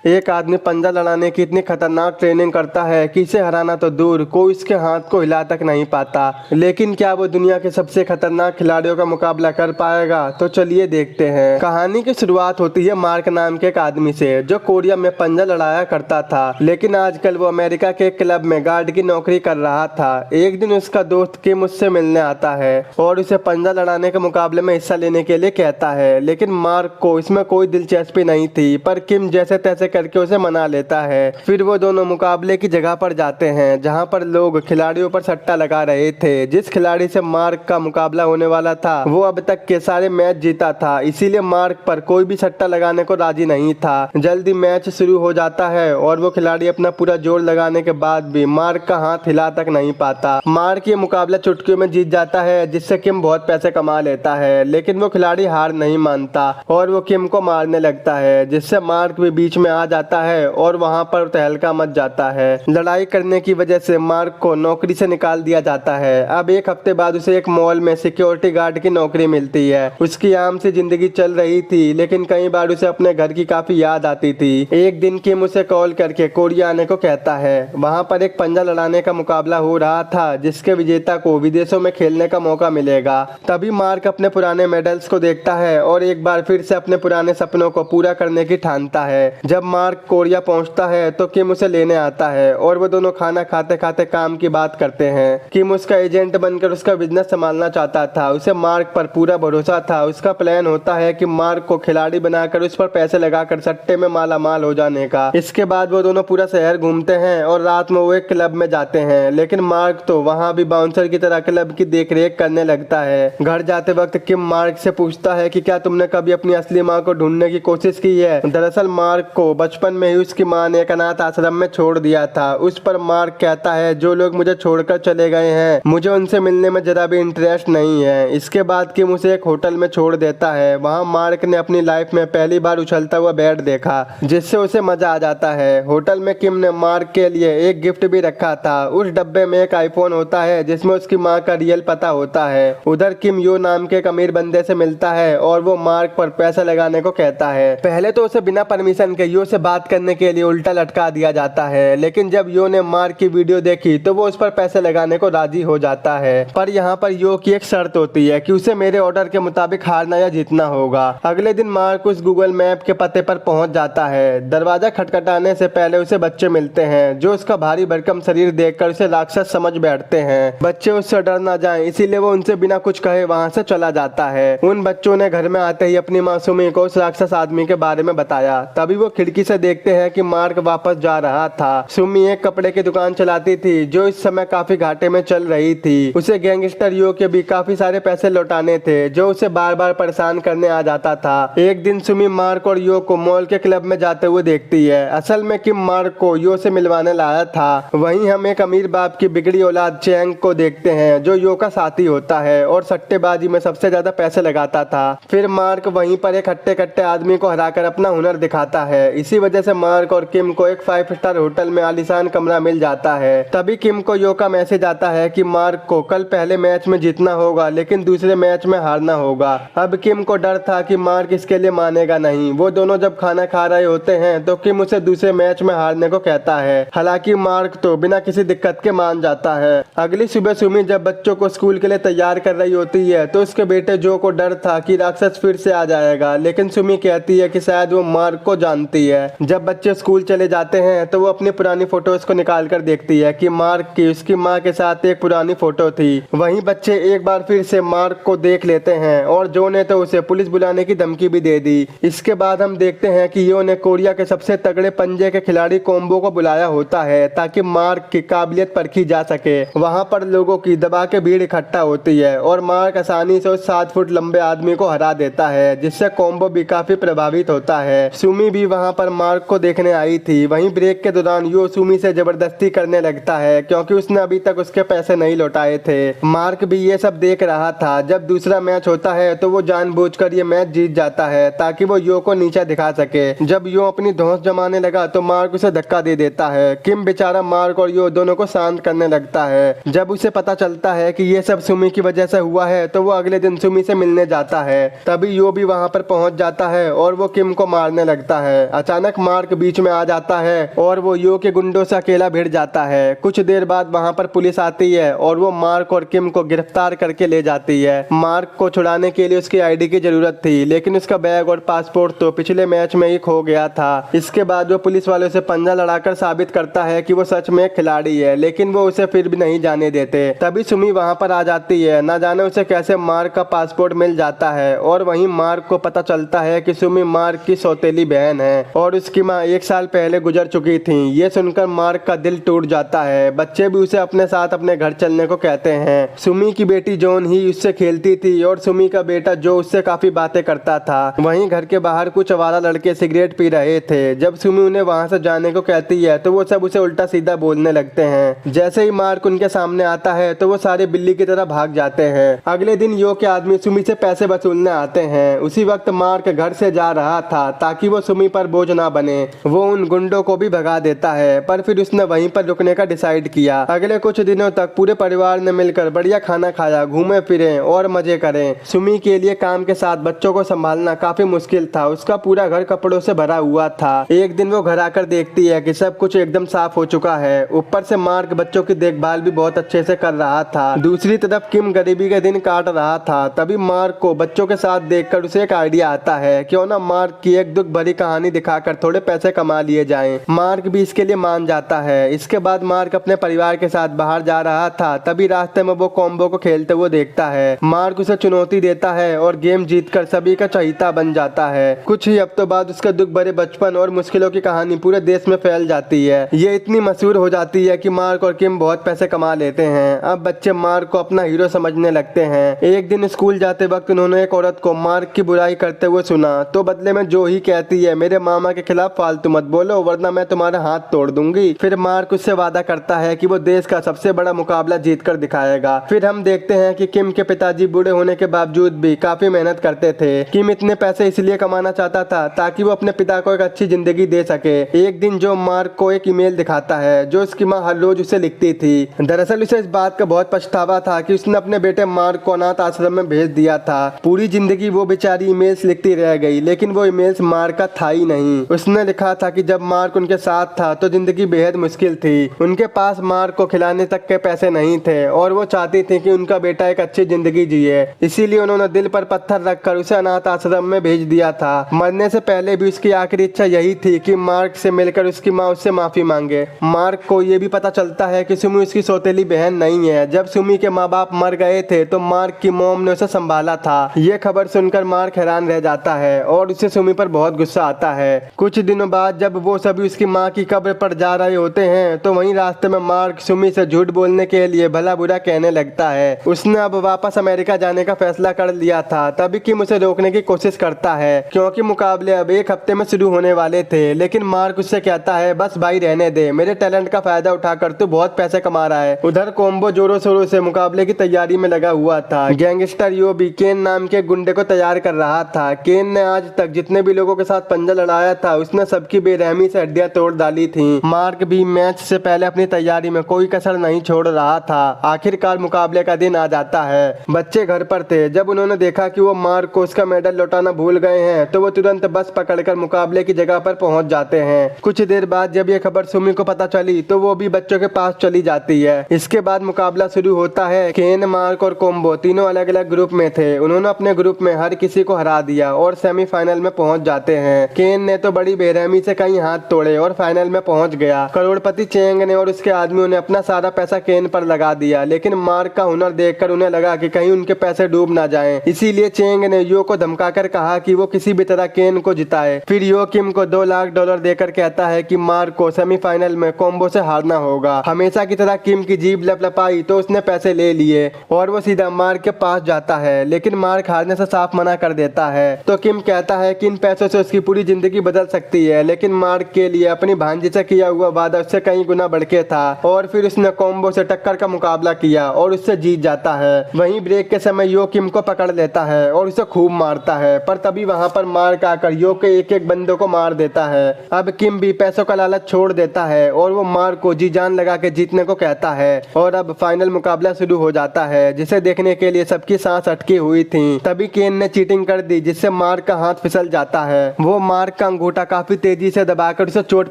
एक आदमी पंजा लड़ाने की इतनी खतरनाक ट्रेनिंग करता है कि इसे हराना तो दूर, कोई इसके हाथ को हिला तक नहीं पाता। लेकिन क्या वो दुनिया के सबसे खतरनाक खिलाड़ियों का मुकाबला कर पाएगा? तो चलिए देखते हैं। कहानी की शुरुआत होती है मार्क नाम के एक आदमी से, जो कोरिया में पंजा लड़ाया करता था, लेकिन आजकल वो अमेरिका के क्लब में गार्ड की नौकरी कर रहा था। एक दिन उसका दोस्त किम उससे मिलने आता है और उसे पंजा लड़ाने के मुकाबले में हिस्सा लेने के लिए कहता है, लेकिन मार्क को इसमें कोई दिलचस्पी नहीं थी, पर किम जैसे तैसे करके उसे मना लेता है। फिर वो दोनों मुकाबले की जगह पर जाते हैं जहां पर लोग खिलाड़ियों पर सट्टा लगा रहे थे। जिस खिलाड़ी से मार्क का मुकाबला होने वाला था वो अब तक के सारे मैच जीता था, इसीलिए मार्क पर कोई भी सट्टा लगाने को राजी नहीं था। जल्दी मैच शुरू हो जाता है और वो खिलाड़ी अपना पूरा जोर लगाने के बाद भी मार्क का हाथ हिला तक नहीं पाता। मार्क ये मुकाबला चुटकियों में जीत जाता है, जिससे किम बहुत पैसे कमा लेता है। लेकिन वो खिलाड़ी हार नहीं मानता और वो किम को मारने लगता है, जिससे मार्क भी बीच में आ जाता है और वहां पर तहलका मच जाता है। लड़ाई करने की वजह से मार्क को नौकरी से निकाल दिया जाता है। अब एक हफ्ते बाद उसे एक मॉल में सिक्योरिटी गार्ड की नौकरी मिलती है। उसकी आम सी जिंदगी चल रही थी, लेकिन कई बार उसे अपने घर की काफी याद आती थी। एक दिन किम उसे कॉल करके कोरिया आने को कहता है। वहां पर एक पंजा लड़ाने का मुकाबला हो रहा था, जिसके विजेता को विदेशों में खेलने का मौका मिलेगा। तभी मार्क अपने पुराने मेडल्स को देखता है और एक बार फिर से अपने पुराने सपनों को पूरा करने की ठानता है। जब मार्क कोरिया पहुंचता है तो किम उसे लेने आता है और वो दोनों खाना खाते खाते काम की बात करते हैं। किम उसका एजेंट बनकर उसका बिजनेस संभालना चाहता था, उसे मार्क पर पूरा भरोसा था। उसका प्लान होता है कि मार्क को खिलाड़ी बनाकर उस पर पैसे लगाकर सट्टे में माला माल हो जाने का। इसके बाद वो दोनों पूरा शहर घूमते हैं और रात में वो एक क्लब में जाते हैं, लेकिन मार्क तो वहाँ भी बाउंसर की तरह क्लब की देखरेख करने लगता है। घर जाते वक्त किम मार्क से पूछता है कि क्या तुमने कभी अपनी असली माँ को ढूंढने की कोशिश की है? दरअसल मार्क को बचपन में ही उसकी माँ ने एक अनाथ आश्रम में छोड़ दिया था। उस पर मार्क कहता है, जो लोग मुझे छोड़कर चले गए हैं मुझे उनसे मिलने में जरा भी इंटरेस्ट नहीं है। इसके बाद किम उसे एक होटल में छोड़ देता है। वहाँ मार्क ने अपनी लाइफ में पहली बार उछलता हुआ बेड देखा, जिससे उसे मजा आ जाता है। होटल में किम ने मार्क के लिए एक गिफ्ट भी रखा था। उस डब्बे में एक आईफोन होता है जिसमें उसकी माँ का रियल पता होता है। उधर किम यो नाम के एक अमीर बंदे से मिलता है और वो मार्क पर पैसा लगाने को कहता है। पहले तो उसे बिना परमिशन के यो से बात करने के लिए उल्टा लटका दिया जाता है, लेकिन जब यो ने मार्क की वीडियो देखी तो वो उस पर पैसे लगाने को राजी हो जाता है। पर यहाँ पर यो की एक शर्त होती है कि उसे मेरे ऑर्डर के मुताबिक हारना या जीतना होगा। अगले दिन मार्क उस गूगल मैप के पते पर पहुंच जाता है। दरवाजा खटखटाने से पहले उसे बच्चे मिलते हैं, जो उसका भारी भरकम शरीर देखकर उसे राक्षस समझ बैठते हैं। बच्चे उससे डर ना जाएं, इसीलिए वो उनसे बिना कुछ कहे वहां से चला जाता है। उन बच्चों ने घर में आते ही अपनी माँ सुमी को उस राक्षस आदमी के बारे में बताया। तभी वो खिड़की से देखते हैं कि मार्क वापस जा रहा था। सुमी एक कपड़े की दुकान चलाती थी, जो इस समय काफी घाटे में चल रही थी। उसे गैंगस्टर यो के भी काफी सारे पैसे लौटाने थे, जो उसे बार बार परेशान करने आ जाता था। एक दिन सुमी मार्क और यो को मॉल के क्लब में जाते हुए देखती है। असल में किम मार्क को यो से मिलवाने लाया था। वहीं हम एक अमीर बाप की बिगड़ी औलाद चैंग को देखते हैं, जो यो का साथी होता है और सट्टेबाजी में सबसे ज्यादा पैसे लगाता था। फिर मार्क वहीं पर एक हट्टे कट्टे आदमी को हराकर अपना हुनर दिखाता है। इसी वजह से मार्क और किम को एक 5 स्टार होटल में आलीशान कमरा मिल जाता है। तभी किम को यो का मैसेज आता है कि मार्क को कल पहले मैच में जीतना होगा, लेकिन दूसरे मैच में हारना होगा। अब किम को डर था कि मार्क इसके लिए मानेगा नहीं। वो दोनों जब खाना खा रहे होते हैं तो किम उसे दूसरे मैच में हारने को कहता है। हालांकि मार्क तो बिना किसी दिक्कत के मान जाता है। अगली सुबह सुमी जब बच्चों को स्कूल के लिए तैयार कर रही होती है तो उसके बेटे जो को डर था कि राक्षस फिर से आ जाएगा, लेकिन सुमी कहती है कि शायद वो मार्क को जानती है। जब बच्चे स्कूल चले जाते हैं तो वो अपनी पुरानी फोटोज को निकाल कर देखती है कि मार्क की उसकी माँ के साथ एक पुरानी फोटो थी। वहीं बच्चे एक बार फिर से मार्क को देख लेते हैं और जो ने तो उसे पुलिस बुलाने की धमकी भी दे दी। इसके बाद हम देखते हैं कि यो ने कोरिया के सबसे तगड़े पंजे के खिलाड़ी कोम्बो को बुलाया होता है, ताकि मार्क की काबिलियत परखी जा सके। वहां पर लोगों की दबा के भीड़ इकट्ठा होती है और मार्क आसानी से उस 7 फुट लंबे आदमी को हरा देता है, जिससे कोम्बो भी काफी प्रभावित होता है। सुमी भी वहां पर मार्क को देखने आई थी। वहीं ब्रेक के दौरान यो सुमी से जबरदस्ती करने लगता है, क्योंकि उसने अभी तक उसके पैसे नहीं लौटाए थे। मार्क भी ये सब देख रहा था। जब दूसरा मैच होता है तो वो जानबूझकर ये मैच जीत जाता है, ताकि वो यो को नीचे दिखा सके। जब यो अपनी धौंस जमाने लगा तो मार्क उसे धक्का दे देता है। किम बेचारा मार्क और यो दोनों को शांत करने लगता है। जब उसे पता चलता है कि ये सब सुमी की वजह से हुआ है तो वो अगले दिन सुमी से मिलने जाता है। तभी यो भी वहां पर पहुंच जाता है और वो किम को मारने लगता है। अचानक मार्क बीच में आ जाता है और वो यो के गुंडों से अकेला भिड़ जाता है। कुछ देर बाद वहाँ पर पुलिस आती है और वो मार्क और किम को गिरफ्तार करके ले जाती है। मार्क को छुड़ाने के लिए उसकी आईडी की जरूरत थी, लेकिन उसका बैग और पासपोर्ट तो पिछले मैच में ही खो गया था। इसके बाद वो पुलिस वालों से पंजा लड़ाकर साबित करता है कि वो सच में एक खिलाड़ी है, लेकिन वो उसे फिर भी नहीं जाने देते। तभी सुमी वहाँ पर आ जाती है। न जाने उसे कैसे मार्क का पासपोर्ट मिल जाता है और वहीं मार्क को पता चलता है कि सुमी मार्क की सौतेली बहन है और उसकी माँ 1 साल पहले गुजर चुकी थी। ये सुनकर मार्क का दिल टूट जाता है। बच्चे भी उसे अपने साथ अपने घर चलने को कहते हैं। सुमी की बेटी जॉन ही उससे खेलती थी और सुमी का बेटा जो उससे काफी बातें करता था। वहीं घर के बाहर कुछ आवारा लड़के सिगरेट पी रहे थे। जब सुमी उन्हें वहां से जाने को कहती है तो वो सब उसे उल्टा सीधा बोलने लगते हैं। जैसे ही मार्क उनके सामने आता है तो वो सारे बिल्ली की तरह भाग जाते हैं। अगले दिन यो के आदमी सुमी से पैसे वसूलने आते हैं। उसी वक्त मार्क घर से जा रहा था ताकि वो सुमी पर बोझ ना बने। वो उन गुंडों को भी भगा देता है, पर फिर उसने वहीं पर रुकने का डिसाइड किया। अगले कुछ दिनों तक पूरे परिवार ने मिलकर बढ़िया खाना खाया, घूमे फिरे और मजे करें। सुमी के लिए काम के साथ बच्चों को संभालना काफी मुश्किल था। उसका पूरा घर कपड़ों से भरा हुआ था। एक दिन वो घर आकर देखती है कि सब कुछ एकदम साफ हो चुका है। ऊपर से मार्क बच्चों की देखभाल भी बहुत अच्छे से कर रहा था। दूसरी तरफ किम गरीबी के दिन काट रहा था। तभी मार्क को बच्चों के साथ देखकर उसे एक आइडिया आता है, क्यों ना मार्क की एक दुख भरी कहानी दिखाकर थोड़े पैसे कमा लिए जाएं। मार्क भी इसके लिए मान जाता है। इसके बाद मार्क अपने परिवार के साथ बाहर जा रहा था। तभी रास्ते में वो कॉम्बो को खेलते हुए देखता है। मार्क उसे चुनौती देता है और गेम जीतकर सभी का चहीता बन जाता है। कुछ ही हफ्तों बाद उसका दुख भरे बचपन और मुश्किलों की कहानी पूरे देश में फैल जाती है। ये इतनी मशहूर हो जाती है कि मार्क और किम बहुत पैसे कमा लेते हैं। अब बच्चे मार्क को अपना हीरो समझने लगते हैं। एक दिन स्कूल जाते वक्त उन्होंने एक औरत को मार्क की बुराई करते हुए सुना, तो बदले में जो ही कहती है, मेरे मामा के खिलाफ फालतू मत बोलो वरना मैं तुम्हारा हाथ तोड़ दूंगी। फिर मार्क उससे वादा करता है कि वो देश का सबसे बड़ा मुकाबला जीत कर दिखाएगा। फिर हम देखते हैं कि किम के पिताजी बूढ़े होने के बावजूद भी काफी मेहनत करते थे। किम इतने पैसे इसलिए कमाना चाहता था ताकि वो अपने पिता को एक अच्छी जिंदगी दे सके। एक दिन जो मार्क को एक ईमेल दिखाता है जो उसकी माँ हर रोज उसे लिखती थी। दरअसल उसे इस बात का बहुत पछतावा था कि उसने अपने बेटे मार्क को अनाथ आश्रम में भेज दिया था। पूरी जिंदगी वो बेचारी ईमेल्स लिखती रह गई, लेकिन वो ईमेल्स मार्क का था ही नहीं। उसने लिखा था कि जब मार्क उनके साथ था तो जिंदगी बेहद मुश्किल थी। उनके पास मार्क को खिलाने तक के पैसे नहीं थे और वो चाहती थी कि उनका बेटा एक अच्छी जिंदगी जिए। इसीलिए उन्होंने दिल पर पत्थर रखकर उसे अनाथ आश्रम में भेज दिया था। मरने से पहले भी उसकी आखिरी इच्छा यही थी कि मार्क से मिलकर उसकी माँ उससे माफी मांगे। मार्क को ये भी पता चलता है कि सुमी उसकी सौतेली बहन नहीं है। जब सुमी के माँ बाप मर गए थे तो मार्क की मॉम ने उसे संभाला था। ये खबर सुनकर मार्क हैरान रह जाता है और उसे सुमी पर बहुत गुस्सा आता है। कुछ दिनों बाद जब वो सभी उसकी माँ की कब्र पर जा रहे होते हैं तो वहीं रास्ते में मार्क सुमी से झूठ बोलने के लिए भला बुरा कहने लगता है। उसने अब वापस अमेरिका जाने का फैसला कर लिया था। तभी किम उसे रोकने की कोशिश करता है क्योंकि मुकाबले अब 1 हफ्ते में शुरू होने वाले थे। लेकिन मार्क उससे कहता है, बस भाई रहने दे, मेरे टैलेंट का फायदा उठाकर तू बहुत पैसे कमा रहा है। उधर कॉम्बो जोरों शोरों से मुकाबले की तैयारी में लगा हुआ था। गैंगस्टर यो भी केन नाम के गुंडे को तैयार कर रहा था। केन ने आज तक जितने भी लोगों के साथ पंजा लड़ाया था उसने सबकी बेरहमी से हड्डियां तोड़ डाली थी। मार्क भी मैच से पहले अपनी तैयारी में कोई कसर नहीं छोड़ रहा था। आखिरकार मुकाबले का दिन आ जाता है। बच्चे घर पर थे। जब उन्होंने देखा कि वो मार्क को उसका मेडल लौटाना भूल गए हैं तो वो तुरंत बस पकड़कर मुकाबले की जगह पर पहुंच जाते हैं। कुछ देर बाद जब ये खबर सुमी को पता चली तो वो भी बच्चों के पास चली जाती है। इसके बाद मुकाबला शुरू होता है। केन, मार्क और कॉम्बो तीनों अलग अलग ग्रुप में थे। उन्होंने अपने ग्रुप में हर किसी को हरा दिया और सेमीफाइनल में पहुंच जाते हैं। केन ने तो बड़ी बेरहमी से कई हाथ तोड़े और फाइनल में पहुंच गया। करोड़पति चेंग ने और उसके आदमियों ने अपना सारा पैसा केन पर लगा दिया, लेकिन मार्क का हुनर देखकर उन्हें लगा कि कहीं उनके पैसे डूब ना जाएं। इसीलिए चेंग ने यो को धमकाकर कहा कि वो किसी भी तरह केन को जिताए। फिर यो किम को $2 लाख देकर कहता है कि मार्क को सेमीफाइनल में कॉम्बो से हारना होगा। हमेशा की तरह किम की जीभ लपलपाई तो उसने पैसे ले लिए और वो सीधा मार्क के पास जाता है, लेकिन मार्क हारने से साफ मना कर देता है। तो किम कहता है कि इन पैसों से उसकी पूरी जिंदगी बदल सकती है, लेकिन मार्क के लिए अपनी भांजी से किया हुआ वादा उससे कई गुना बढ़ के था। और फिर उसने कॉम्बो से टक्कर का मुकाबला किया और उससे जीत जाता है। वहीं ब्रेक के समय यो किम को पकड़ लेता है और उसे खूब मारता है, पर तभी वहां पर मार्क आकर यो के एक एक बंदों को मार देता है। अब किम भी पैसों का लालच छोड़ देता है और वो मार्क को जी जान लगा के जीतने को कहता है। और अब फाइनल मुकाबला शुरू हो जाता है, जिसे देखने के लिए सबकी सांस अटकी हुई थी। तभी केन ने चीटिंग कर दी जिससे मार्क का हाथ फिसल जाता है। वो मार्क का अंगूठा काफी तेजी से दबाकर उसे चोट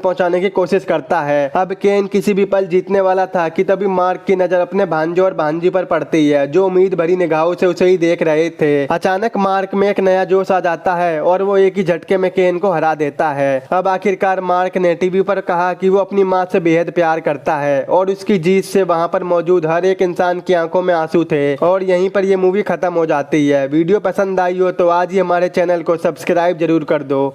पहुंचाने की कोशिश करता है। अब केन किसी भी पल जीतने वाला था कि तभी मार्क की नजर अपने भांजे और भांजी पर पड़ती है, जो उम्मीद भरी निगाहों से उसे ही देख रहे थे। अचानक मार्क में एक नया जोश आ जाता है और वो एक ही झटके में केन को हरा देता है। अब आखिरकार मार्क ने टीवी पर कहा कि वो अपनी माँ से बेहद प्यार करता है और उसकी जीत से वहाँ पर मौजूद हर एक इंसान की आंखों में आंसू थे। और यहीं पर ये मूवी खत्म हो जाती है। वीडियो पसंद आई हो तो आज ही हमारे चैनल को सब्सक्राइब जरूर कर दो।